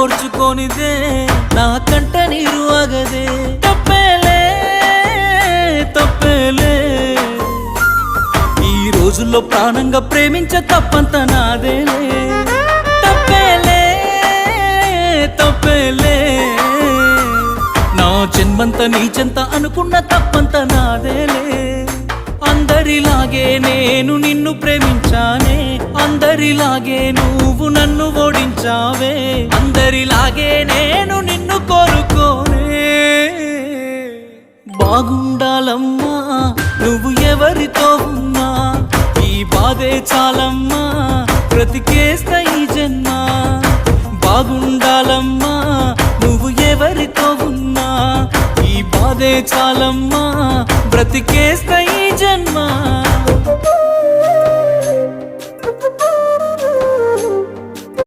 ఓర్చుకోనిదే నా కంట నీరు ఆగదే తప్పేలే తప్పేలే ఈ రోజుల్లో ప్రాణంగా ప్రేమించే తప్పంత నాదేలే తప్పేలే తప్పేలే నా జన్మంత నీ చెంత అనుకున్న తప్పంత నాదేలే అందరిలాగే నేను నిన్ను ప్రేమించానే అందరిలాగే నువ్వు నన్ను ఓడించావే అందరిలాగే నేను నిన్ను కోరుకోనే బాగుండాలమ్మా నువ్వు ఎవరితో ఉన్నా ఈ బాధే చాలమ్మా బ్రతికేస్తా ఈ జన్మ బాగుండాలమ్మా నువ్వు ఎవరితో ఉన్నా ఈ బాధే చాలమ్మా బ్రతికేస్తా ఈ జన్మ